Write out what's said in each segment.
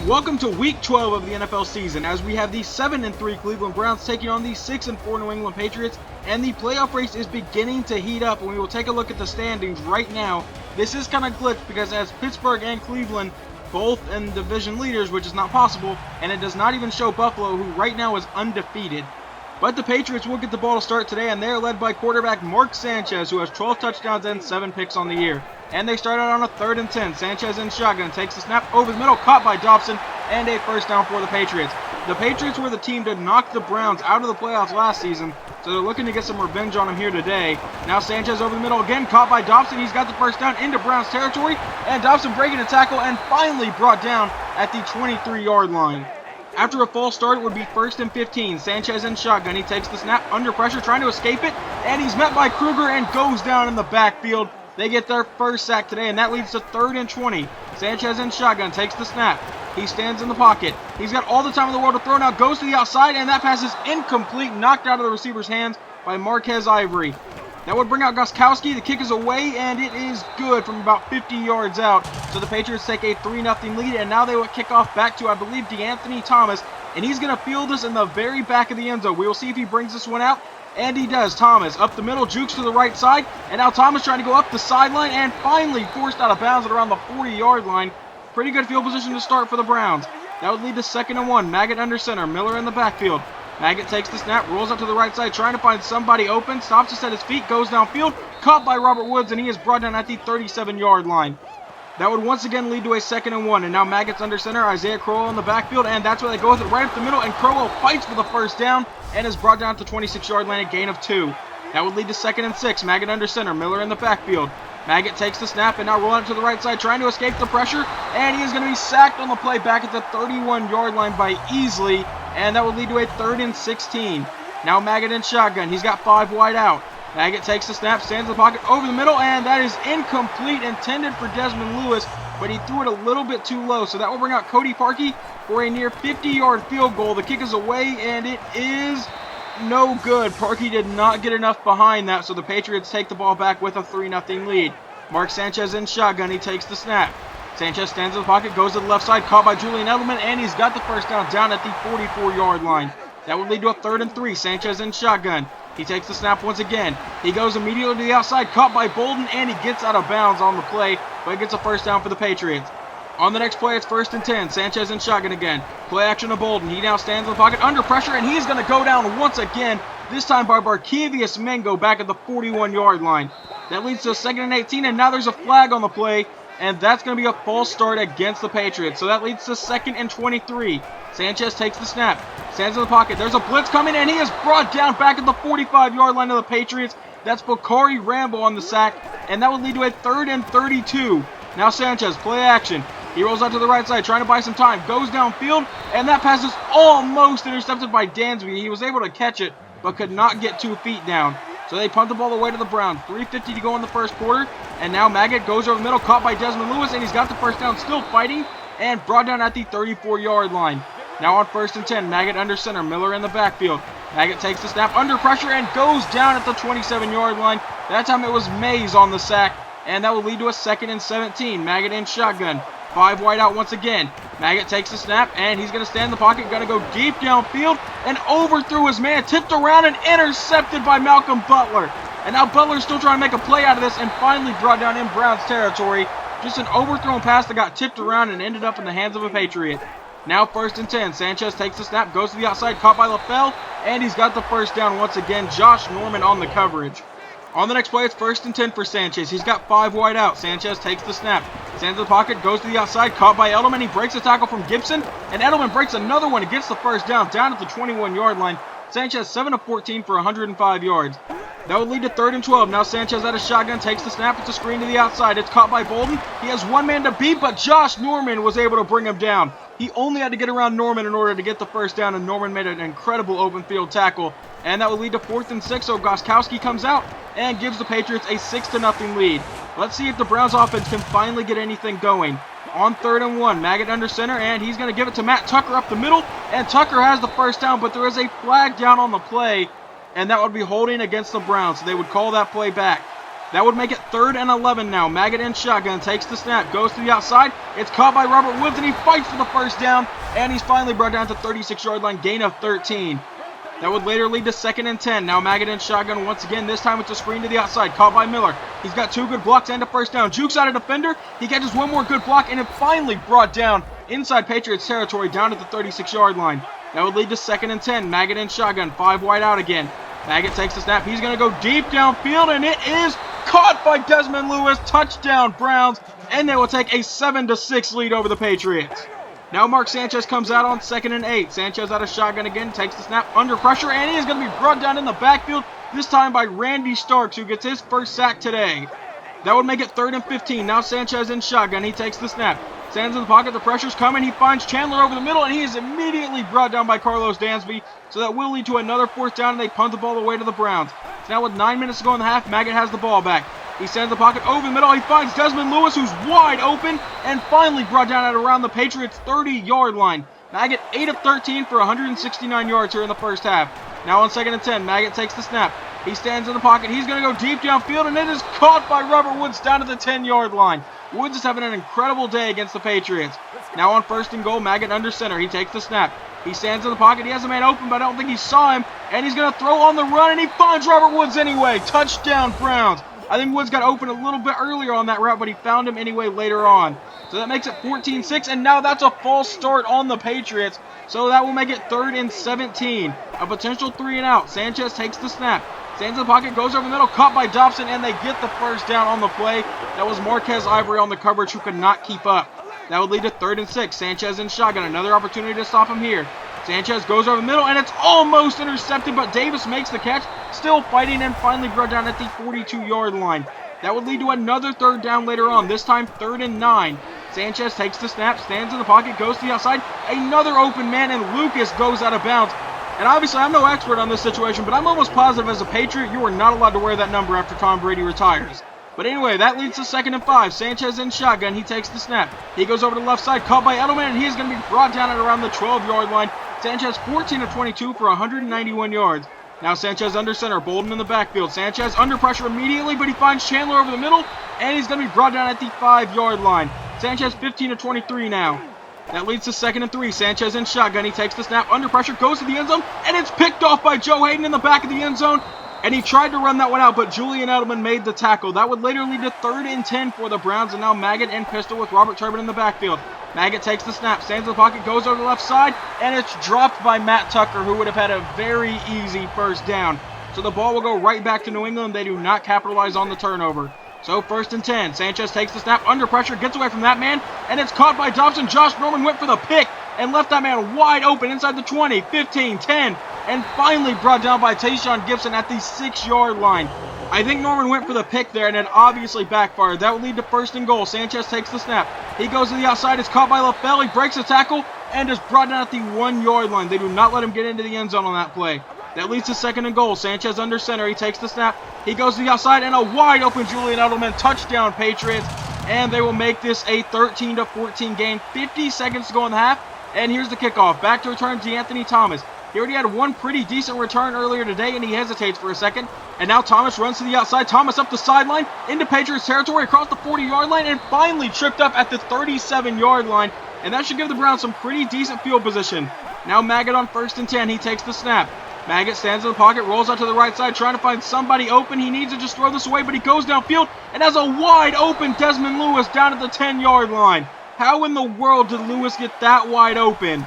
Welcome to Week 12 of the NFL season, as we have the 7-3 Cleveland Browns taking on the 6-4 New England Patriots, and the playoff race is beginning to heat up, and we will take a look at the standings right now. This is kind of glitched because as Pittsburgh and Cleveland both in division leaders, which is not possible, and it does not even show Buffalo, who right now is undefeated. But the Patriots will get the ball to start today, and they are led by quarterback Mark Sanchez, who has 12 touchdowns and 7 picks on the year. And they start out on a 3rd and 10. Sanchez in shotgun, takes the snap over the middle, caught by Dobson, and a first down for the Patriots. The Patriots were the team to knock the Browns out of the playoffs last season, so they're looking to get some revenge on them here today. Now Sanchez over the middle again, caught by Dobson. He's got the first down into Browns territory, and Dobson breaking a tackle and finally brought down at the 23-yard line. After a false start, it would be 1st and 15. Sanchez in shotgun. He takes the snap under pressure, trying to escape it, and he's met by Kruger and goes down in the backfield. They get their first sack today, and that leads to 3rd and 20. Sanchez in shotgun, takes the snap. He stands in the pocket. He's got all the time in the world to throw now, goes to the outside, and that pass is incomplete, knocked out of the receiver's hands by Marquez Ivory. That would bring out Gostkowski. The kick is away, and it is good from about 50 yards out. So the Patriots take a 3-0 lead, and now they will kick off back to, I believe, DeAnthony Thomas, and he's going to field this in the very back of the end zone. We will see if he brings this one out. And he does. Thomas up the middle, jukes to the right side, and now Thomas trying to go up the sideline and finally forced out of bounds at around the 40-yard line. Pretty good field position to start for the Browns. That would lead to 2nd and 1. Maggot under center, Miller in the backfield. Maggot takes the snap, rolls up to the right side, trying to find somebody open, stops to set his feet, goes downfield, caught by Robert Woods, and he is brought down at the 37-yard line. That would once again lead to a 2nd and 1, and now Maggot's under center, Isaiah Crowell in the backfield, and that's where they go with it right up the middle, and Crowell fights for the first down, and is brought down to the 26-yard line, a gain of 2. That would lead to 2nd and 6, Maggot under center, Miller in the backfield. Maggot takes the snap, and now rolling up to the right side, trying to escape the pressure, and he is going to be sacked on the play back at the 31-yard line by Easley, and that would lead to a 3rd and 16. Now Maggot in shotgun, he's got 5 wide out. Maggot takes the snap, stands in the pocket over the middle, and that is incomplete, intended for Desmond Lewis, but he threw it a little bit too low, so that will bring out Cody Parkey for a near 50-yard field goal. The kick is away, and it is no good. Parkey did not get enough behind that, so the Patriots take the ball back with a 3-0 lead. Mark Sanchez in shotgun, he takes the snap. Sanchez stands in the pocket, goes to the left side, caught by Julian Edelman, and he's got the first down at the 44-yard line. That would lead to a 3rd and 3. Sanchez in shotgun. He takes the snap once again. He goes immediately to the outside, caught by Bolden, and he gets out of bounds on the play, but he gets a first down for the Patriots. On the next play, it's 1st and 10. Sanchez in shotgun again. Play action to Bolden. He now stands in the pocket under pressure, and he's going to go down once again, this time by Barkevius Mingo back at the 41-yard line. That leads to a 2nd and 18, and now there's a flag on the play, and that's going to be a false start against the Patriots. So that leads to 2nd and 23. Sanchez takes the snap, stands in the pocket. There's a blitz coming, and he is brought down back at the 45-yard line of the Patriots. That's Bakari Rambo on the sack, and that would lead to a 3rd and 32. Now Sanchez, play action. He rolls out to the right side, trying to buy some time. Goes downfield, and that pass is almost intercepted by Dansby. He was able to catch it, but could not get 2 feet down. So they punt the ball away to the Browns. 3:50 to go in the first quarter, and now Maggot goes over the middle, caught by Desmond Lewis, and he's got the first down, still fighting, and brought down at the 34-yard line. Now on 1st and 10, Maggot under center, Miller in the backfield. Maggot takes the snap under pressure and goes down at the 27-yard line. That time it was Mays on the sack, and that will lead to a 2nd and 17. Maggot in shotgun. 5 wide out once again. Maggot takes the snap, and he's going to stand in the pocket, going to go deep downfield, and overthrew his man, tipped around and intercepted by Malcolm Butler. And now Butler's still trying to make a play out of this, and finally brought down in Browns territory. Just an overthrown pass that got tipped around and ended up in the hands of a Patriot. Now 1st and 10. Sanchez takes the snap, goes to the outside, caught by LaFell, and he's got the first down once again. Josh Norman on the coverage. On the next play, it's 1st and 10 for Sanchez. He's got 5 wide out. Sanchez takes the snap, stands in the pocket, goes to the outside, caught by Edelman. He breaks a tackle from Gibson, and Edelman breaks another one and gets the first down at the 21-yard line. Sanchez 7 of 14 for 105 yards. That would lead to 3rd and 12. Now Sanchez out of shotgun, takes the snap. It's a screen to the outside. It's caught by Bolden. He has one man to beat, but Josh Norman was able to bring him down. He only had to get around Norman in order to get the first down, and Norman made an incredible open field tackle. And that will lead to 4th and 6, so Gostkowski comes out and gives the Patriots a 6-0 lead. Let's see if the Browns offense can finally get anything going. On 3rd and 1, Maggot under center, and he's going to give it to Matt Tucker up the middle, and Tucker has the first down, but there is a flag down on the play, and that would be holding against the Browns, so they would call that play back. That would make it 3rd and 11 now. Maggot in shotgun, takes the snap, goes to the outside. It's caught by Robert Woods, and he fights for the first down. And he's finally brought down to 36-yard line, gain of 13. That would later lead to 2nd and 10. Now Maggot in shotgun once again. This time it's a screen to the outside, caught by Miller. He's got 2 good blocks and a first down. Jukes out a defender. He catches 1 more good block, and it finally brought down inside Patriots territory down at the 36-yard line. That would lead to 2nd and 10. Maggot in shotgun, 5 wide out again. Maggot takes the snap. He's going to go deep downfield, and it is caught by Desmond Lewis. Touchdown, Browns, and they will take a 7-6 lead over the Patriots. Now Mark Sanchez comes out on 2nd and 8. Sanchez out of shotgun again, takes the snap under pressure, and he is going to be brought down in the backfield, this time by Randy Starks, who gets his first sack today. That would make it 3rd and 15. Now Sanchez in shotgun. He takes the snap. Stands in the pocket. The pressure's coming. He finds Chandler over the middle, and he is immediately brought down by Carlos Dansby. So that will lead to another 4th down, and they punt the ball away to the Browns. So now with 9 minutes to go in the half, Maggot has the ball back. He stands in the pocket over the middle. He finds Desmond Lewis, who's wide open, and finally brought down at around the Patriots' 30-yard line. Maggot 8 of 13 for 169 yards here in the first half. Now on 2nd and 10, Maggot takes the snap. He stands in the pocket. He's going to go deep downfield, and it is caught by Robert Woods down to the 10-yard line. Woods is having an incredible day against the Patriots. Now on 1st and goal, Maggot under center. He takes the snap. He stands in the pocket. He has a man open, but I don't think he saw him. And he's going to throw on the run, and he finds Robert Woods anyway. Touchdown, Browns. I think Woods got open a little bit earlier on that route, but he found him anyway later on. So that makes it 14-6, and now that's a false start on the Patriots. So that will make it 3rd and 17. A potential 3 and out. Sanchez takes the snap. Stands in the pocket, goes over the middle, caught by Dobson, and they get the first down on the play. That was Marquez Ivory on the coverage who could not keep up. That would lead to 3rd and 6. Sanchez in shotgun. Another opportunity to stop him here. Sanchez goes over the middle, and it's almost intercepted, but Davis makes the catch. Still fighting, and finally brought down at the 42-yard line. That would lead to another 3rd down later on, this time 3rd and 9. Sanchez takes the snap, stands in the pocket, goes to the outside. Another open man, and Lucas goes out of bounds. And obviously, I'm no expert on this situation, but I'm almost positive as a Patriot, you are not allowed to wear that number after Tom Brady retires. But anyway, that leads to 2nd and 5. Sanchez in shotgun. He takes the snap. He goes over to the left side, caught by Edelman, and he is going to be brought down at around the 12-yard line. Sanchez 14 of 22 for 191 yards. Now Sanchez under center, Bolden in the backfield. Sanchez under pressure immediately, but he finds Chandler over the middle, and he's going to be brought down at the 5-yard line. Sanchez 15 of 23 now. That leads to 2nd and 3. Sanchez in shotgun. He takes the snap under pressure, goes to the end zone, and it's picked off by Joe Hayden in the back of the end zone. And he tried to run that one out, but Julian Edelman made the tackle. That would later lead to 3rd and 10 for the Browns, and now Maggot and pistol with Robert Turbin in the backfield. Maggot takes the snap, stands in the pocket, goes over the left side, and it's dropped by Matt Tucker, who would have had a very easy first down. So the ball will go right back to New England. They do not capitalize on the turnover. So 1st and 10. Sanchez takes the snap under pressure, gets away from that man, and it's caught by Dobson. Josh Norman went for the pick and left that man wide open inside the 20, 15, 10, and finally brought down by Tayshaun Gibson at the 6-yard line. I think Norman went for the pick there, and it obviously backfired. That would lead to 1st and goal. Sanchez takes the snap. He goes to the outside. It's caught by LaFell. He breaks the tackle and is brought down at the 1-yard line. They do not let him get into the end zone on that play. That leads to 2nd and goal. Sanchez under center. He takes the snap. He goes to the outside, and a wide open Julian Edelman. Touchdown, Patriots. And they will make this a 13-14 game. 50 seconds to go in the half. And here's the kickoff. Back to return D'Anthony Thomas. He already had one pretty decent return earlier today, and he hesitates for a second. And now Thomas runs to the outside. Thomas up the sideline, into Patriots territory, across the 40-yard line, and finally tripped up at the 37-yard line. And that should give the Browns some pretty decent field position. Now Maggot on 1st and 10. He takes the snap. Maggot stands in the pocket, rolls out to the right side, trying to find somebody open. He needs to just throw this away, but he goes downfield and has a wide open Desmond Lewis down at the 10-yard line. How in the world did Lewis get that wide open?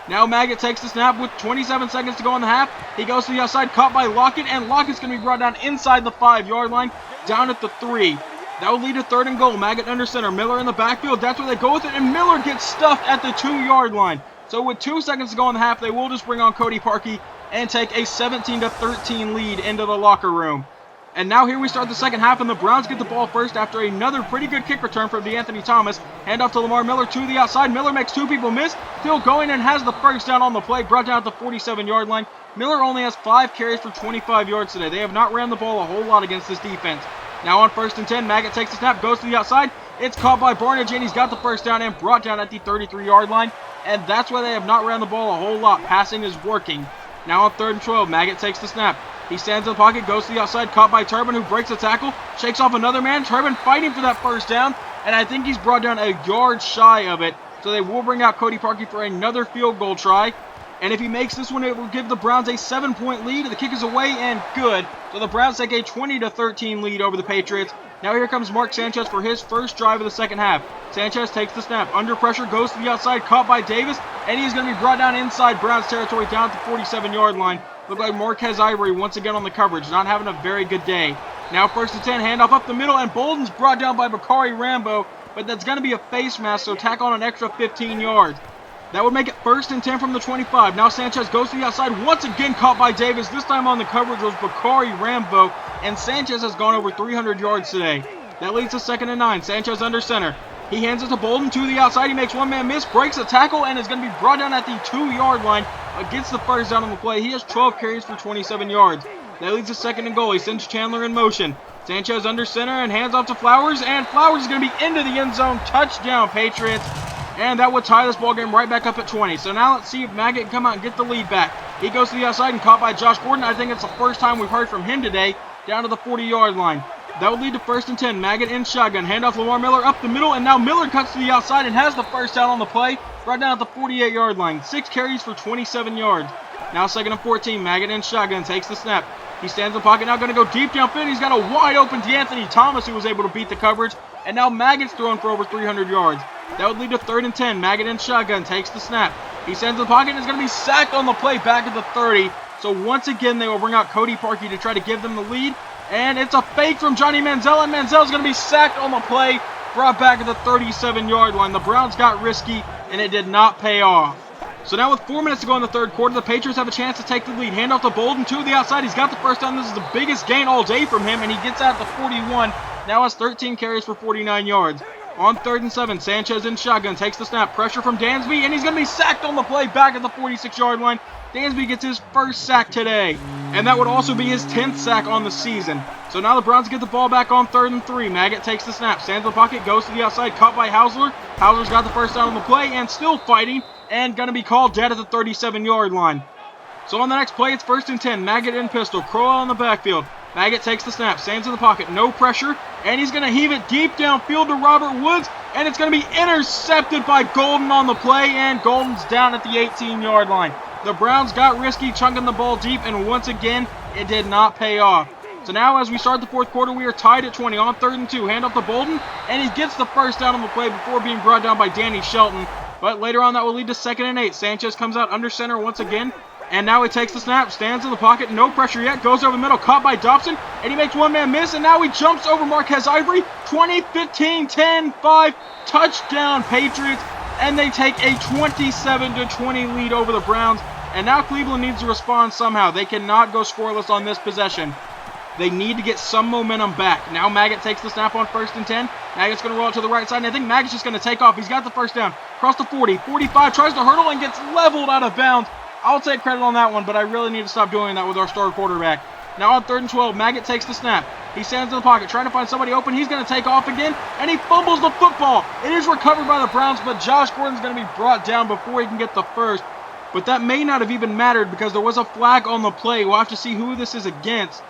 Now Maggot takes the snap with 27 seconds to go in the half. He goes to the outside, caught by Lockett, and Lockett's going to be brought down inside the 5-yard line, down at the 3. That will lead to 3rd and goal. Maggot under center, Miller in the backfield. That's where they go with it, and Miller gets stuffed at the 2-yard line. So with 2 seconds to go in the half, they will just bring on Cody Parkey and take a 17-13 lead into the locker room. And now here we start the second half, and the Browns get the ball first after another pretty good kick return from D'Anthony Thomas. Hand off to Lamar Miller to the outside. Miller makes 2 people miss. Still going and has the first down on the play, brought down at the 47-yard line. Miller only has 5 carries for 25 yards today. They have not ran the ball a whole lot against this defense. Now on 1st and 10, Maggot takes the snap, goes to the outside. It's caught by Barnage, and he's got the first down and brought down at the 33-yard line. And that's why they have not ran the ball a whole lot. Passing is working. Now on 3rd and 12, Maggot takes the snap. He stands in the pocket, goes to the outside, caught by Turbin, who breaks the tackle, shakes off another man. Turbin fighting for that first down, and I think he's brought down a yard shy of it. So they will bring out Cody Parkey for another field goal try. And if he makes this one, it will give the Browns a 7-point lead. The kick is away and good. So the Browns take a 20-13 lead over the Patriots. Now here comes Mark Sanchez for his first drive of the second half. Sanchez takes the snap. Under pressure, goes to the outside, caught by Davis. And he's going to be brought down inside Browns territory down at the 47-yard line. Look like Marquez Ivory once again on the coverage. Not having a very good day. Now 1st and 10, handoff up the middle. And Bolden's brought down by Bakari Rambo. But that's going to be a face mask, so tack on an extra 15 yards. That would make it 1st and 10 from the 25. Now Sanchez goes to the outside, once again caught by Davis. This time on the coverage was Bakari Rambo, and Sanchez has gone over 300 yards today. That leads to 2nd and 9. Sanchez under center. He hands it to Bolden to the outside. He makes one man miss, breaks a tackle, and is going to be brought down at the 2-yard line, but gets the first down on the play. He has 12 carries for 27 yards. That leads to 2nd and goal. He sends Chandler in motion. Sanchez under center and hands off to Flowers, and Flowers is going to be into the end zone. Touchdown, Patriots. And that would tie this ball game right back up at 20. So now let's see if Maggot can come out and get the lead back. He goes to the outside and caught by Josh Gordon. I think it's the first time we've heard from him today, down to the 40-yard line. That would lead to 1st and 10. Maggot in shotgun. Handoff Lamar Miller up the middle, and now Miller cuts to the outside and has the first down on the play, right down at the 48-yard line. 6 carries for 27 yards. Now 2nd and 14. Maggot in shotgun. Takes the snap. He stands in the pocket, now going to go deep downfield. He's got a wide open D'Anthony Thomas, who was able to beat the coverage. And now Maggot's throwing for over 300 yards. That would lead to 3rd and 10. Maggot in shotgun, takes the snap. He stands in the pocket and is going to be sacked on the play back at the 30. So once again, they will bring out Cody Parkey to try to give them the lead. And it's a fake from Johnny Manziel, and Manziel's going to be sacked on the play, brought back at the 37-yard line. The Browns got risky, and it did not pay off. So now with 4 minutes to go in the third quarter, the Patriots have a chance to take the lead. Handoff to Bolden to the outside. He's got the first down. This is the biggest gain all day from him, and he gets out at the 41. Now has 13 carries for 49 yards. On 3rd and 7, Sanchez in shotgun, takes the snap. Pressure from Dansby, and he's going to be sacked on the play back at the 46-yard line. Dansby gets his first sack today, and that would also be his 10th sack on the season. So now the Browns get the ball back on 3rd and 3. Maggot takes the snap, stands in the pocket, goes to the outside, caught by Hausler. Hausler's got the first down on the play and still fighting, and going to be called dead at the 37-yard line. So on the next play, it's 1st and 10. Maggot in pistol, Crowell in the backfield. Maggot takes the snap, stands in the pocket, no pressure, and he's going to heave it deep downfield to Robert Woods, and it's going to be intercepted by Golden on the play, and Golden's down at the 18-yard line. The Browns got risky chunking the ball deep, and once again, it did not pay off. So now as we start the fourth quarter, we are tied at 20 on 3rd and 2. Hand off to Bolden, and he gets the first down on the play before being brought down by Danny Shelton. But later on, that will lead to 2nd and 8. Sanchez comes out under center once again. And now he takes the snap, stands in the pocket, no pressure yet, goes over the middle, caught by Dobson, and he makes one man miss, and now he jumps over Marquez Ivory. 20, 15, 10, 5, touchdown Patriots, and they take a 27-20 lead over the Browns. And now Cleveland needs to respond somehow. They cannot go scoreless on this possession. They need to get some momentum back. Now Maggot takes the snap on 1st and 10. Maggot's going to roll it to the right side, and I think Maggot's just going to take off. He's got the first down. Across the 40, 45, tries to hurdle and gets leveled out of bounds. I'll take credit on that one, but I really need to stop doing that with our star quarterback. Now on 3rd and 12, Maggot takes the snap. He stands in the pocket, trying to find somebody open. He's going to take off again, and he fumbles the football. It is recovered by the Browns, but Josh Gordon's going to be brought down before he can get the first. But that may not have even mattered because there was a flag on the play. We'll have to see who this is against.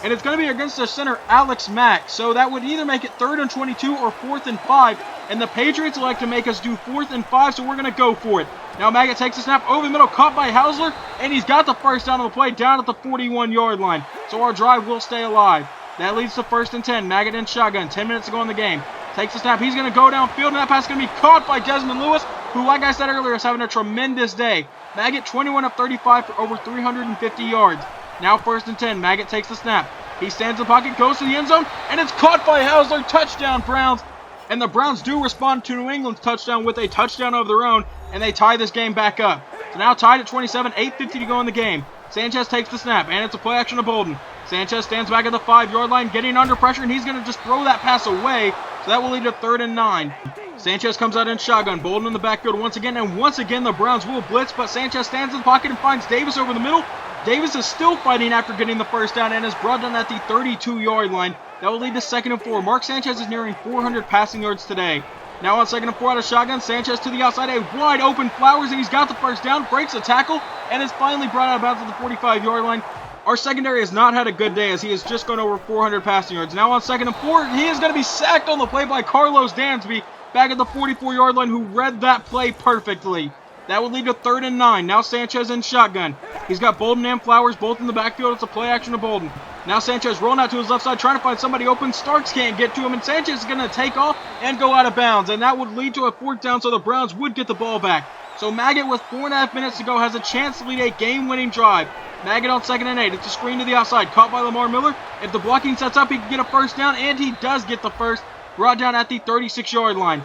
And it's going to be against the center, Alex Mack. So that would either make it 3rd and 22 or 4th and 5. And the Patriots like to make us do 4th and 5, so we're going to go for it. Now Maggot takes the snap over the middle, caught by Hausler, and he's got the first down on the play down at the 41-yard line. So our drive will stay alive. That leads to 1st and 10. Maggot in shotgun, 10 minutes to go in the game. Takes the snap, he's going to go downfield, and that pass is going to be caught by Desmond Lewis, who, like I said earlier, is having a tremendous day. Maggot 21 of 35 for over 350 yards. Now 1st and 10. Maggot takes the snap. He stands in the pocket, goes to the end zone, and it's caught by Hausler. Touchdown, Browns. And the Browns do respond to New England's touchdown with a touchdown of their own, and they tie this game back up. So now tied at 27, 8:50 to go in the game. Sanchez takes the snap, and it's a play action to Bolden. Sanchez stands back at the 5-yard line, getting under pressure, and he's going to just throw that pass away. So that will lead to 3rd and 9. Sanchez comes out in shotgun. Bolden in the backfield once again, and once again the Browns will blitz, but Sanchez stands in the pocket and finds Davis over the middle. Davis is still fighting after getting the first down and is brought down at the 32-yard line. That will lead to 2nd and 4. Mark Sanchez is nearing 400 passing yards today. Now on 2nd and 4 out of shotgun, Sanchez to the outside, a wide open Flowers, and he's got the first down, breaks a tackle, and is finally brought out of bounds at the 45-yard line. Our secondary has not had a good day as he has just gone over 400 passing yards. Now on 2nd and 4, he is going to be sacked on the play by Carlos Dansby back at the 44-yard line, who read that play perfectly. That would lead to 3rd and 9. Now Sanchez in shotgun. He's got Bolden and Flowers both in the backfield. It's a play action to Bolden. Now Sanchez rolling out to his left side, trying to find somebody open. Starks can't get to him, and Sanchez is going to take off and go out of bounds. And that would lead to a 4th down, so the Browns would get the ball back. So Maggot, with 4.5 minutes to go, has a chance to lead a game-winning drive. Maggot on 2nd and 8. It's a screen to the outside, caught by Lamar Miller. If the blocking sets up, he can get a 1st down, and he does get the first, brought down at the 36-yard line.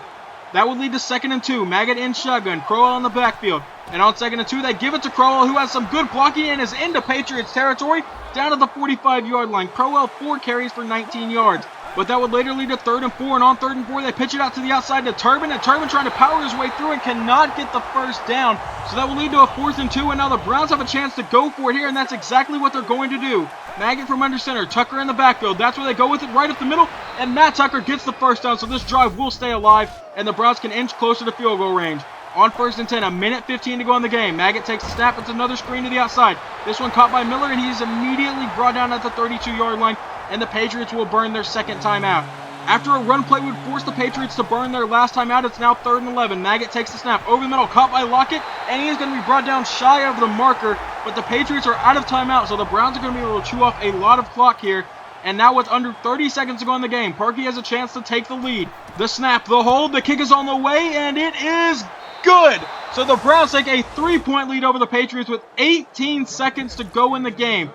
That would lead to 2nd and 2. Maggot in shotgun. Crowell on the backfield. And on 2nd and 2, they give it to Crowell, who has some good blocking and is into Patriots territory down at the 45-yard line. Crowell 4 carries for 19 yards. But that would later lead to 3rd and 4. And on 3rd and 4, they pitch it out to the outside to Turbin. And Turbin trying to power his way through and cannot get the 1st down. So that will lead to a 4th and 2. And now the Browns have a chance to go for it here. And that's exactly what they're going to do. Maggot from under center. Tucker in the backfield. That's where they go with it, right up the middle. And Matt Tucker gets the 1st down. So this drive will stay alive. And the Browns can inch closer to field goal range. On 1st and 10, a minute 15 to go in the game. Maggot takes the snap. It's another screen to the outside. This one caught by Miller, and he's immediately brought down at the 32-yard line, and the Patriots will burn their 2nd timeout. After a run play would force the Patriots to burn their last timeout, it's now 3rd and 11. Maggot takes the snap over the middle, caught by Lockett, and he is going to be brought down shy of the marker, but the Patriots are out of timeout, so the Browns are going to be able to chew off a lot of clock here. And now with under 30 seconds to go in the game, Parkey has a chance to take the lead. The snap, the hold, the kick is on the way, and it is good. So the Browns take a 3-point lead over the Patriots with 18 seconds to go in the game.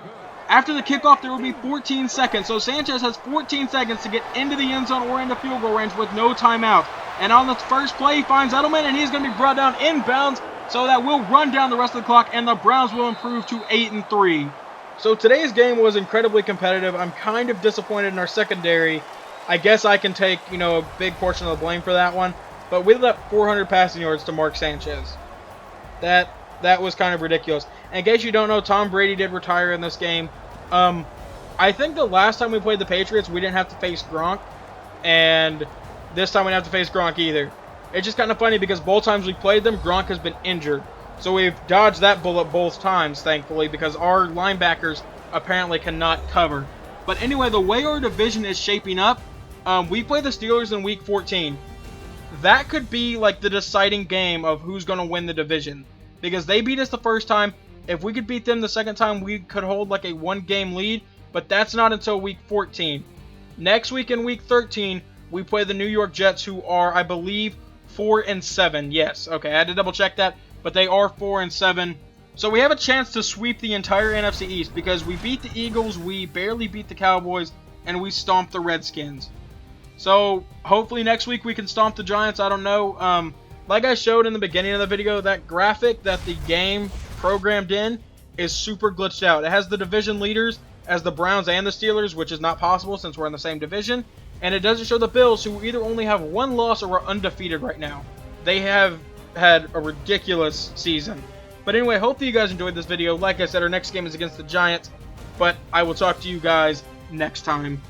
After the kickoff, there will be 14 seconds. So Sanchez has 14 seconds to get into the end zone or into field goal range with no timeout. And on the first play, he finds Edelman, and he's going to be brought down inbounds. So that will run down the rest of the clock, and the Browns will improve to 8-3. So today's game was incredibly competitive. I'm kind of disappointed in our secondary. I guess I can take, a big portion of the blame for that one. But we left 400 passing yards to Mark Sanchez. That was kind of ridiculous. And in case you don't know, Tom Brady did retire in this game. I think the last time we played the Patriots, we didn't have to face Gronk. And this time we don't have to face Gronk either. It's just kind of funny because both times we played them, Gronk has been injured. So we've dodged that bullet both times, thankfully, because our linebackers apparently cannot cover. But anyway, the way our division is shaping up, we play the Steelers in Week 14. That could be like the deciding game of who's going to win the division. Because they beat us the first time. If we could beat them the second time, we could hold like a 1-game lead. But that's not until Week 14. Next week in Week 13, we play the New York Jets, who are, I believe, 4-7. Yes, okay, I had to double check that. But they are 4-7. So we have a chance to sweep the entire NFC East because we beat the Eagles, we barely beat the Cowboys, and we stomped the Redskins. So hopefully next week we can stomp the Giants. I don't know. Like I showed in the beginning of the video, that graphic that the game programmed in is super glitched out. It has the division leaders as the Browns and the Steelers, which is not possible since we're in the same division. And it doesn't show the Bills, who either only have 1 loss or are undefeated right now. They have had a ridiculous season. But anyway, hope that you guys enjoyed this video. Like I said, our next game is against the Giants. But I will talk to you guys next time.